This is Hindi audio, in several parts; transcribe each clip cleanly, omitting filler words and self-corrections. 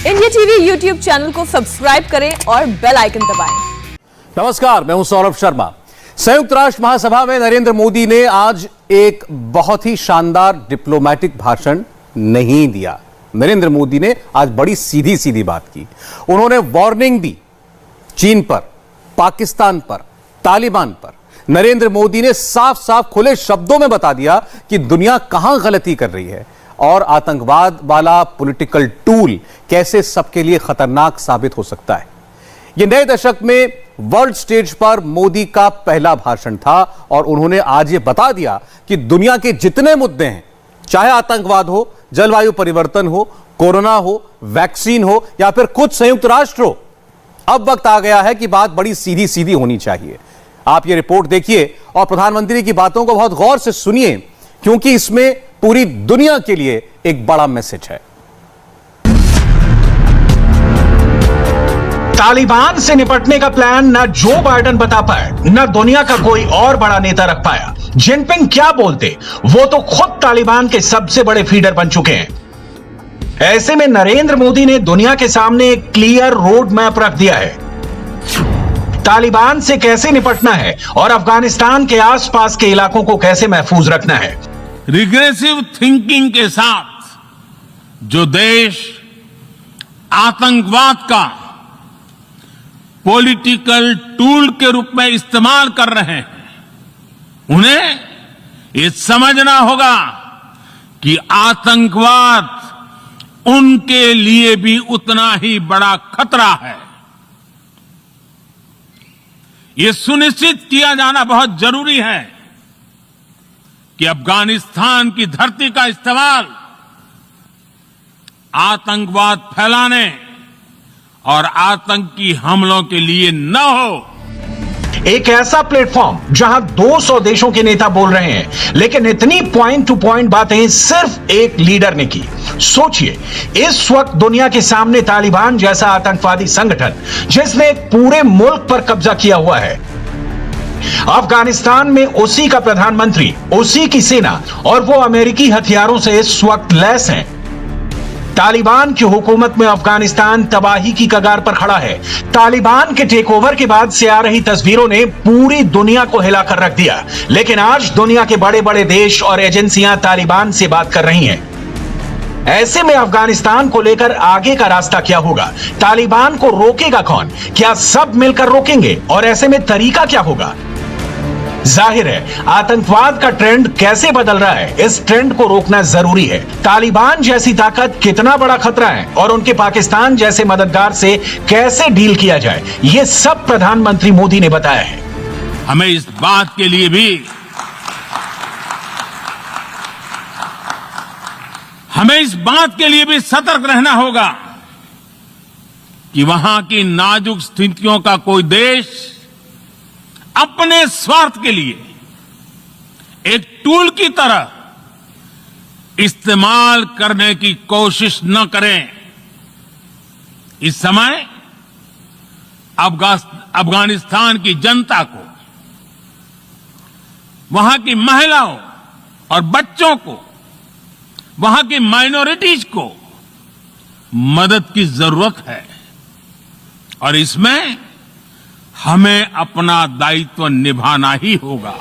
इंडिया टीवी यूट्यूब चैनल को सब्सक्राइब करें और बेल आइकन दबाएं। नमस्कार, मैं हूं सौरभ शर्मा। संयुक्त राष्ट्र महासभा में नरेंद्र मोदी ने आज एक बहुत ही शानदार डिप्लोमेटिक भाषण नहीं दिया। नरेंद्र मोदी ने आज बड़ी सीधी सीधी बात की। उन्होंने वार्निंग दी चीन पर, पाकिस्तान पर, तालिबान पर। नरेंद्र मोदी ने साफ साफ खुले शब्दों में बता दिया कि दुनिया कहां गलती कर रही है और आतंकवाद वाला पॉलिटिकल टूल कैसे सबके लिए खतरनाक साबित हो सकता है। यह नए दशक में वर्ल्ड स्टेज पर मोदी का पहला भाषण था और उन्होंने आज यह बता दिया कि दुनिया के जितने मुद्दे हैं, चाहे आतंकवाद हो, जलवायु परिवर्तन हो, कोरोना हो, वैक्सीन हो या फिर खुद संयुक्त राष्ट्र हो, अब वक्त आ गया है कि बात बड़ी सीधी सीधी होनी चाहिए। आप ये रिपोर्ट देखिए और प्रधानमंत्री की बातों को बहुत गौर से सुनिए, क्योंकि इसमें पूरी दुनिया के लिए एक बड़ा मैसेज है। तालिबान से निपटने का प्लान न जो बाइडेन बता पाए, न दुनिया का कोई और बड़ा नेता रख पाया। जिनपिंग क्या बोलते, वो तो खुद तालिबान के सबसे बड़े फीडर बन चुके हैं। ऐसे में नरेंद्र मोदी ने दुनिया के सामने एक क्लियर रोड मैप रख दिया है। तालिबान से कैसे निपटना है और अफगानिस्तान के आसपास के इलाकों को कैसे महफूज रखना है। रिग्रेसिव थिंकिंग के साथ जो देश आतंकवाद का पॉलिटिकल टूल के रूप में इस्तेमाल कर रहे हैं, उन्हें ये समझना होगा कि आतंकवाद उनके लिए भी उतना ही बड़ा खतरा है। ये सुनिश्चित किया जाना बहुत जरूरी है कि अफगानिस्तान की धरती का इस्तेमाल आतंकवाद फैलाने और आतंकी हमलों के लिए न हो। एक ऐसा प्लेटफॉर्म जहां 200 देशों के नेता बोल रहे हैं, लेकिन इतनी पॉइंट टू पॉइंट बातें सिर्फ एक लीडर ने की। सोचिए, इस वक्त दुनिया के सामने तालिबान जैसा आतंकवादी संगठन जिसने पूरे मुल्क पर कब्जा किया हुआ है, अफगानिस्तान में उसी का प्रधानमंत्री, उसी की सेना और वो अमेरिकी हथियारों से इस वक्त लैस हैं। तालिबान की हुकूमत में अफगानिस्तान तबाही की कगार पर खड़ा है। तालिबान के टेक ओवर के बाद से आ रही तस्वीरों ने पूरी दुनिया को हिलाकर रख दिया, लेकिन आज दुनिया के बड़े बड़े देश और एजेंसियां तालिबान से बात कर रही हैं। ऐसे में अफगानिस्तान को लेकर आगे का रास्ता क्या होगा? तालिबान को रोकेगा कौन? क्या सब मिलकर रोकेंगे? और ऐसे में तरीका क्या होगा? जाहिर है, आतंकवाद का ट्रेंड कैसे बदल रहा है, इस ट्रेंड को रोकना जरूरी है। तालिबान जैसी ताकत कितना बड़ा खतरा है और उनके पाकिस्तान जैसे मददगार से कैसे डील किया जाए, यह सब प्रधानमंत्री मोदी ने बताया है। हमें इस बात के लिए भी सतर्क रहना होगा कि वहां की नाजुक स्थितियों का कोई देश अपने स्वार्थ के लिए एक टूल की तरह इस्तेमाल करने की कोशिश न करें। इस समय अफगानिस्तान की जनता को, वहां की महिलाओं और बच्चों को, वहां की माइनॉरिटीज को मदद की जरूरत है और इसमें हमें अपना दायित्व निभाना ही होगा।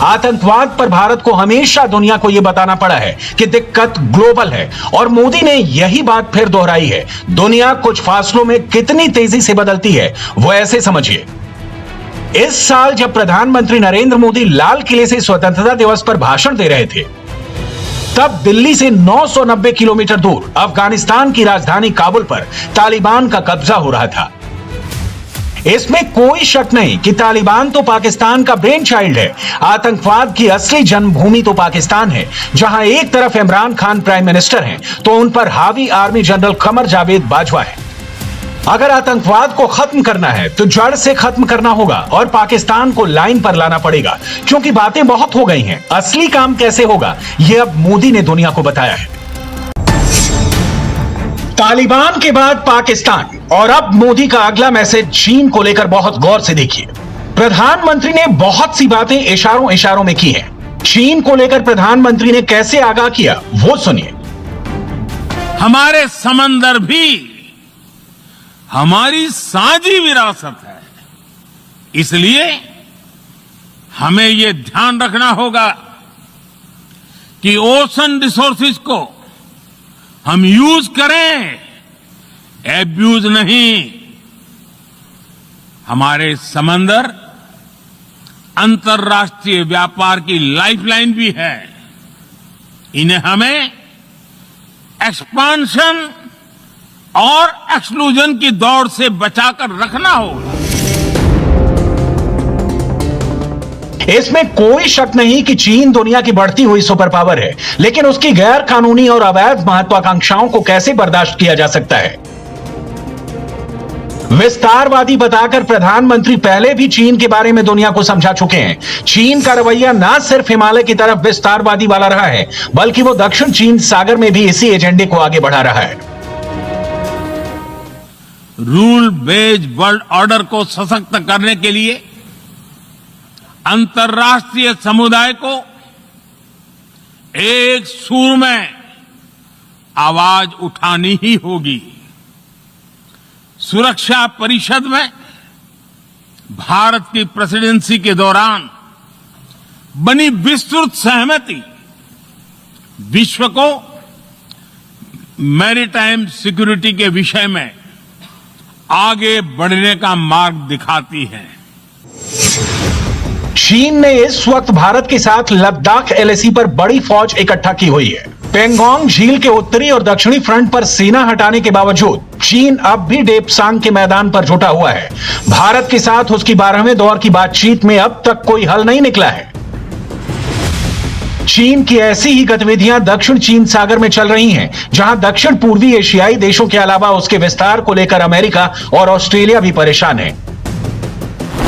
आतंकवाद पर भारत को हमेशा दुनिया को यह बताना पड़ा है कि दिक्कत ग्लोबल है और मोदी ने यही बात फिर दोहराई है। दुनिया कुछ फासलों में कितनी तेजी से बदलती है, वो ऐसे समझिए। इस साल जब प्रधानमंत्री नरेंद्र मोदी लाल किले से स्वतंत्रता दिवस पर भाषण दे रहे थे, तब दिल्ली से 990 किलोमीटर दूर अफगानिस्तान की राजधानी काबुल पर तालिबान का कब्जा हो रहा था। इसमें कोई शक नहीं कि तालिबान तो पाकिस्तान का ब्रेन चाइल्ड है। आतंकवाद की असली जन्मभूमि तो पाकिस्तान है, जहां एक तरफ इमरान खान प्राइम मिनिस्टर हैं, तो उन पर हावी आर्मी जनरल कमर जावेद बाजवा है। अगर आतंकवाद को खत्म करना है तो जड़ से खत्म करना होगा और पाकिस्तान को लाइन पर लाना पड़ेगा, क्योंकि बातें बहुत हो गई हैं। असली काम कैसे होगा, यह अब मोदी ने दुनिया को बताया है। तालिबान के बाद पाकिस्तान और अब मोदी का अगला मैसेज चीन को लेकर बहुत गौर से देखिए। प्रधानमंत्री ने बहुत सी बातें इशारों इशारों में की हैं। चीन को लेकर प्रधानमंत्री ने कैसे आगाह किया, वो सुनिए। हमारे समंदर भी हमारी साझी विरासत है। इसलिए हमें ये ध्यान रखना होगा कि ओशन रिसोर्सेज को हम यूज करें, एब्यूज नहीं। हमारे समंदर अंतर्राष्ट्रीय व्यापार की लाइफलाइन भी है। इन्हें हमें एक्सपांशन और एक्सक्लूजन की दौड़ से बचाकर रखना होगा। इसमें कोई शक नहीं कि चीन दुनिया की बढ़ती हुई सुपर पावर है, लेकिन उसकी गैर कानूनी और अवैध महत्वाकांक्षाओं को कैसे बर्दाश्त किया जा सकता है? विस्तारवादी बताकर प्रधानमंत्री पहले भी चीन के बारे में दुनिया को समझा चुके हैं। चीन का रवैया न सिर्फ हिमालय की तरफ विस्तारवादी वाला रहा है, बल्कि वो दक्षिण चीन सागर में भी इसी एजेंडे को आगे बढ़ा रहा है। रूल बेस्ड वर्ल्ड ऑर्डर को सशक्त करने के लिए अंतर्राष्ट्रीय समुदाय को एक सुर में आवाज उठानी ही होगी। सुरक्षा परिषद में भारत की प्रेसिडेंसी के दौरान बनी विस्तृत सहमति विश्व को मैरीटाइम सिक्योरिटी के विषय में आगे बढ़ने का मार्ग दिखाती है। चीन ने इस वक्त भारत के साथ लद्दाख एलएसी पर बड़ी फौज इकट्ठा की हुई है। पेंगोंग झील के उत्तरी और दक्षिणी फ्रंट पर सेना हटाने के बावजूद चीन अब भी डेपसांग के मैदान पर जुटा हुआ है। भारत के साथ उसकी 12वें दौर की बातचीत में अब तक कोई हल नहीं निकला है। चीन की ऐसी ही गतिविधियां दक्षिण चीन सागर में चल रही हैं, जहां दक्षिण पूर्वी एशियाई देशों के अलावा उसके विस्तार को लेकर अमेरिका और ऑस्ट्रेलिया भी परेशान है।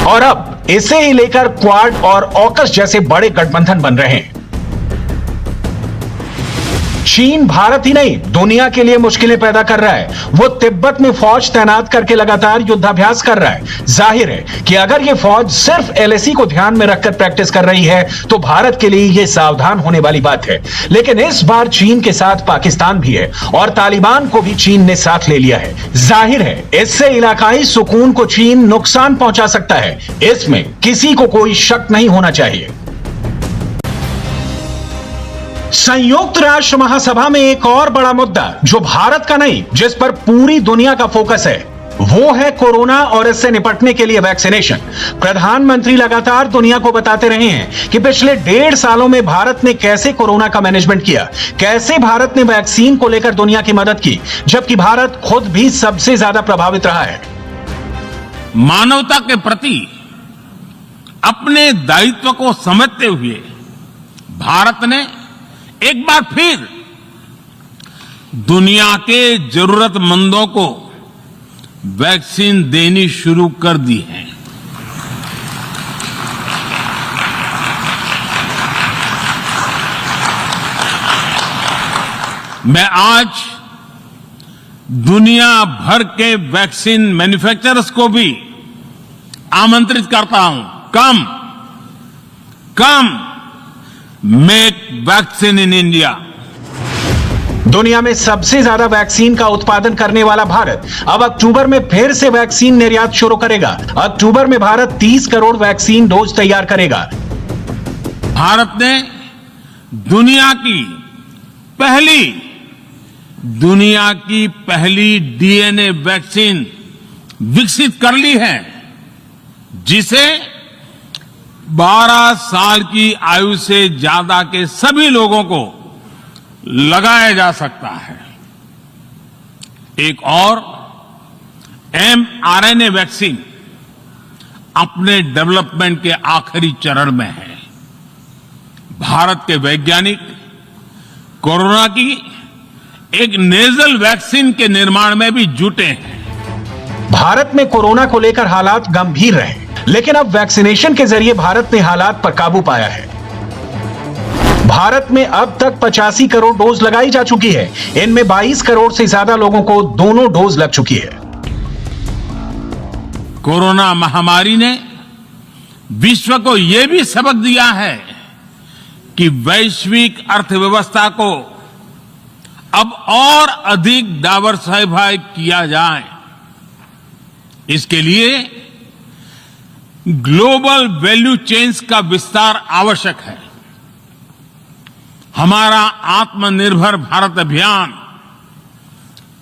और अब इसे ही लेकर क्वाड और ऑकस जैसे बड़े गठबंधन बन रहे हैं। चीन भारत ही नहीं, दुनिया के लिए मुश्किलें पैदा कर रहा है। वो तिब्बत में फौज तैनात करके लगातार युद्धाभ्यास कर रहा है। जाहिर है कि अगर ये फौज सिर्फ एलएसी को ध्यान में रखकर प्रैक्टिस कर रही है, तो भारत के लिए ये सावधान होने वाली बात है। लेकिन इस बार चीन के साथ पाकिस्तान भी है और तालिबान को भी चीन ने साथ ले लिया है। जाहिर है इससे इलाकाई सुकून को चीन नुकसान पहुंचा सकता है। इसमें किसी को कोई शक नहीं होना चाहिए। संयुक्त राष्ट्र महासभा में एक और बड़ा मुद्दा जो भारत का नहीं, जिस पर पूरी दुनिया का फोकस है, वो है कोरोना और इससे निपटने के लिए वैक्सीनेशन। प्रधानमंत्री लगातार दुनिया को बताते रहे हैं कि पिछले 1.5 सालों में भारत ने कैसे कोरोना का मैनेजमेंट किया, कैसे भारत ने वैक्सीन को लेकर दुनिया की मदद की, जबकि भारत खुद भी सबसे ज्यादा प्रभावित रहा है। मानवता के प्रति अपने दायित्व को समझते हुए भारत ने एक बार फिर दुनिया के जरूरतमंदों को वैक्सीन देनी शुरू कर दी है। मैं आज दुनिया भर के वैक्सीन मैन्युफैक्चरर्स को भी आमंत्रित करता हूं, कम मेक वैक्सीन इन इंडिया। दुनिया में सबसे ज्यादा वैक्सीन का उत्पादन करने वाला भारत अब अक्टूबर में फिर से वैक्सीन निर्यात शुरू करेगा। अक्टूबर में भारत 30 करोड़ वैक्सीन डोज तैयार करेगा। भारत ने दुनिया की पहली डीएनए वैक्सीन विकसित कर ली है, जिसे 12 साल की आयु से ज्यादा के सभी लोगों को लगाया जा सकता है। एक और mRNA वैक्सीन अपने डेवलपमेंट के आखिरी चरण में है। भारत के वैज्ञानिक कोरोना की एक नेजल वैक्सीन के निर्माण में भी जुटे हैं। भारत में कोरोना को लेकर हालात गंभीर रहे, लेकिन अब वैक्सीनेशन के जरिए भारत ने हालात पर काबू पाया है। भारत में अब तक 85 करोड़ डोज लगाई जा चुकी है। इनमें 22 करोड़ से ज्यादा लोगों को दोनों डोज लग चुकी है। कोरोना महामारी ने विश्व को यह भी सबक दिया है कि वैश्विक अर्थव्यवस्था को अब और अधिक डाइवर्सिफाई किया जाए। इसके लिए ग्लोबल वैल्यू चेन्स का विस्तार आवश्यक है। हमारा आत्मनिर्भर भारत अभियान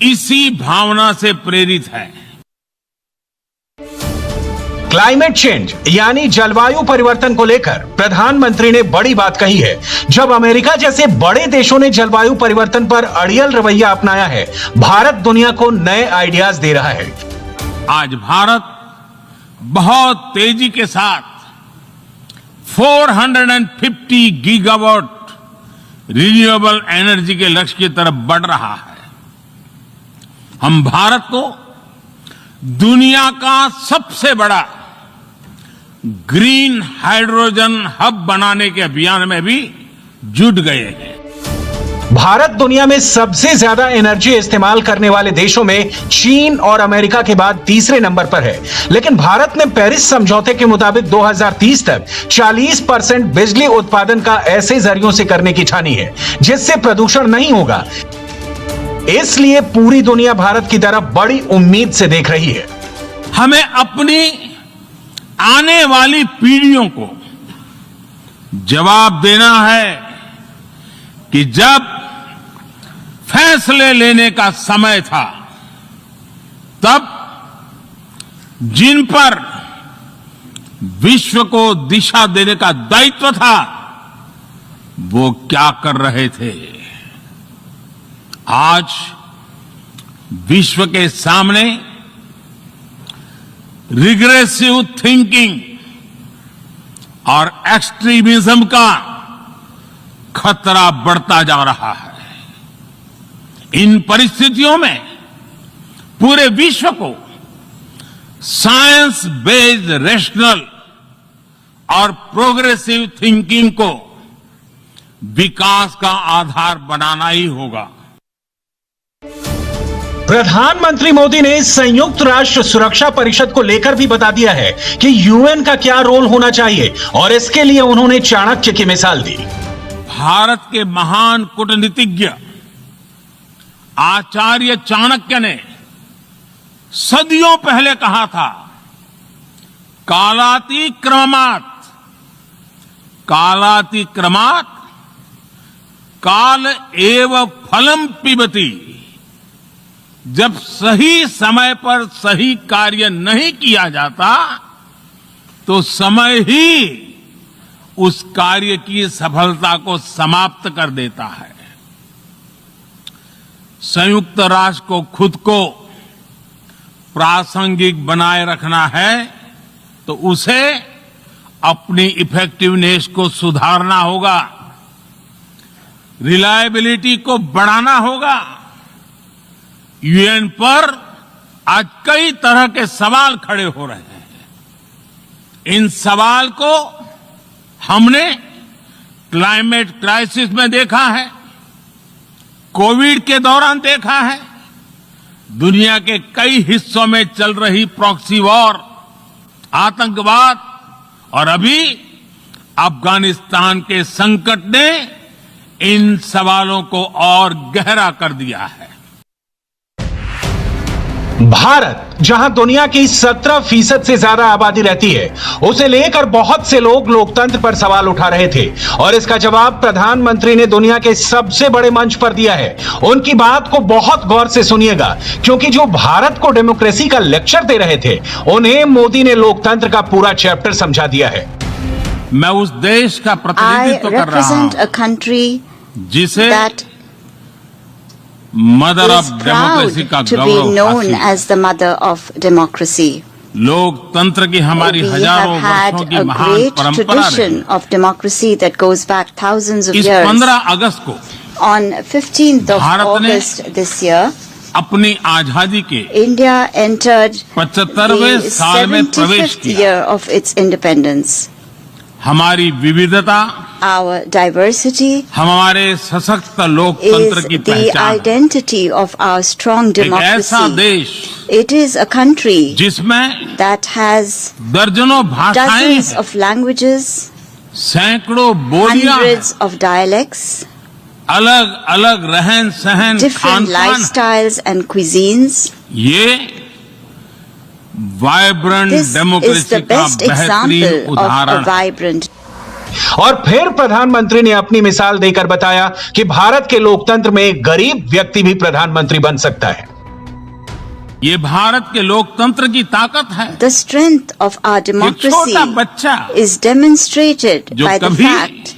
इसी भावना से प्रेरित है। क्लाइमेट चेंज यानी जलवायु परिवर्तन को लेकर प्रधानमंत्री ने बड़ी बात कही है। जब अमेरिका जैसे बड़े देशों ने जलवायु परिवर्तन पर अड़ियल रवैया अपनाया है, भारत दुनिया को नए आइडियाज दे रहा है। आज भारत बहुत तेजी के साथ 450 गीगावाट रिन्यूएबल एनर्जी के लक्ष्य की तरफ बढ़ रहा है। हम भारत को दुनिया का सबसे बड़ा ग्रीन हाइड्रोजन हब बनाने के अभियान में भी जुट गए हैं। भारत दुनिया में सबसे ज्यादा एनर्जी इस्तेमाल करने वाले देशों में चीन और अमेरिका के बाद तीसरे नंबर पर है। लेकिन भारत ने पेरिस समझौते के मुताबिक 2030 तक 40% बिजली उत्पादन का ऐसे जरियों से करने की ठानी है जिससे प्रदूषण नहीं होगा। इसलिए पूरी दुनिया भारत की तरफ बड़ी उम्मीद से देख रही है। हमें अपनी आने वाली पीढ़ियों को जवाब देना है कि जब फैसले लेने का समय था, तब जिन पर विश्व को दिशा देने का दायित्व था, वो क्या कर रहे थे। आज विश्व के सामने रिग्रेसिव थिंकिंग और एक्सट्रीमिज्म का खतरा बढ़ता जा रहा है। इन परिस्थितियों में पूरे विश्व को साइंस बेस्ड रेशनल और प्रोग्रेसिव थिंकिंग को विकास का आधार बनाना ही होगा। प्रधानमंत्री मोदी ने संयुक्त राष्ट्र सुरक्षा परिषद को लेकर भी बता दिया है कि यूएन का क्या रोल होना चाहिए और इसके लिए उन्होंने चाणक्य की मिसाल दी। भारत के महान कूटनीतिज्ञ आचार्य चाणक्य ने सदियों पहले कहा था, कालातिक्रमात् कालातिक्रमात् काल एव फलम पिबति। जब सही समय पर सही कार्य नहीं किया जाता तो समय ही उस कार्य की सफलता को समाप्त कर देता है। संयुक्त राष्ट्र को खुद को प्रासंगिक बनाए रखना है तो उसे अपनी इफेक्टिवनेस को सुधारना होगा, रिलायबिलिटी को बढ़ाना होगा। यूएन पर आज कई तरह के सवाल खड़े हो रहे हैं। इन सवाल को हमने क्लाइमेट क्राइसिस में देखा है, कोविड के दौरान देखा है, दुनिया के कई हिस्सों में चल रही प्रॉक्सी वॉर, आतंकवाद और अभी अफगानिस्तान के संकट ने इन सवालों को और गहरा कर दिया है। भारत, जहां दुनिया की 17% से ज्यादा आबादी रहती है, उसे लेकर बहुत से लोग लोकतंत्र पर सवाल उठा रहे थे और इसका जवाब प्रधानमंत्री ने दुनिया के सबसे बड़े मंच पर दिया है। उनकी बात को बहुत गौर से सुनिएगा, क्योंकि जो भारत को डेमोक्रेसी का लेक्चर दे रहे थे, उन्हें मोदी ने लोकतंत्र का पूरा चैप्टर समझा दिया है। मैं उस देश का प्रतिनिधित्व कर रहा हूं जिसे मदर ऑफ डेमोक्रेसी का गौरव हासिल। लोकतंत्र की हमारी हजारों वर्षों की महान परंपरा रही। इस 15 अगस्त को भारत ने अपनी आजादी के 75वें साल में प्रवेश किया। हमारी विविधता, our diversity, हमारे सशक्त लोकतंत्र की is the पहचान। identity of our strong एक ऐसा democracy. देश It is a country जिसमें that has दर्जनों भाषाएं dozens हैं, of languages, सैकड़ों बोलियां हैं, hundreds of dialects, अलग अलग रहन सहन, different खान पान। lifestyles and cuisines. ये vibrant This is democracy the का best बेहतरीन example of a उदाहरण है। vibrant. और फिर प्रधानमंत्री ने अपनी मिसाल देकर बताया कि भारत के लोकतंत्र में एक गरीब व्यक्ति भी प्रधानमंत्री बन सकता है। ये भारत के लोकतंत्र की ताकत है। The strength of our छोटा democracy बच्चा is demonstrated जो by the कभी fact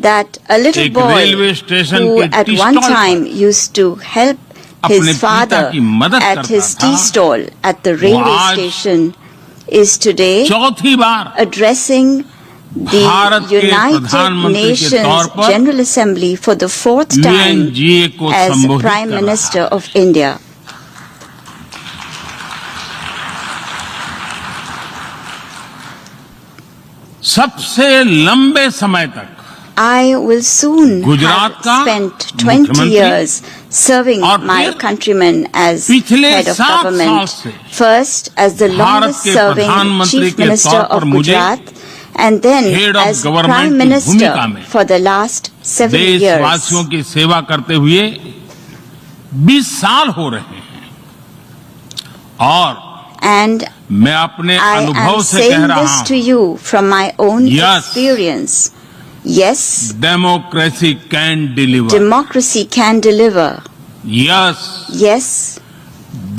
that a little एक boy रेलवे स्टेशन who के at T one stall time used to help अपने his पिता father की मदद at करता his था, tea stall at the railway आज station is today चौथी बार addressing the भारत के United प्रधानमंत्री के तौर Nations पर General Assembly for the fourth time UNGA को as संबोधित Prime कर रहा Minister है। of India. सबसे लंबे समय तक I will soon Gujarat have का spent 20 मुख्यमंत्री years serving और my फिर countrymen as पिछले head of 7 साल government. से First as the Bharat longest के serving प्रधानमंत्री Chief के Minister तौर पर of मुझे Gujarat and then Head of as Government Prime की Minister भूमिका में for the last 7 years. देशवासियों की सेवा करते हुए 20 साल हो रहे हैं और And मैं अपने I अनुभव am से कह saying रहा this to हूं, you from my own Yes. experience. Yes, democracy can deliver. democracy can deliver. Yes, Yes,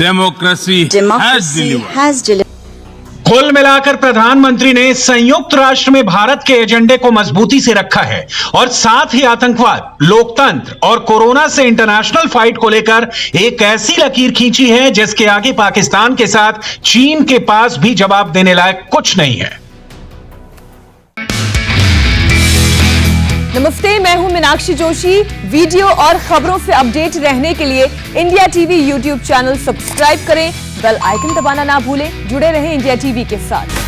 democracy has democracy deliver. has delivered. कुल मिलाकर प्रधानमंत्री ने संयुक्त राष्ट्र में भारत के एजेंडे को मजबूती से रखा है और साथ ही आतंकवाद, लोकतंत्र और कोरोना से इंटरनेशनल फाइट को लेकर एक ऐसी लकीर खींची है जिसके आगे पाकिस्तान के साथ चीन के पास भी जवाब देने लायक कुछ नहीं है। नमस्ते, मैं हूं मीनाक्षी जोशी। वीडियो और खबरों से अपडेट रहने के लिए India TV YouTube channel subscribe करें, बेल आइकन दबाना ना भूलें। जुड़े रहें इंडिया टीवी के साथ।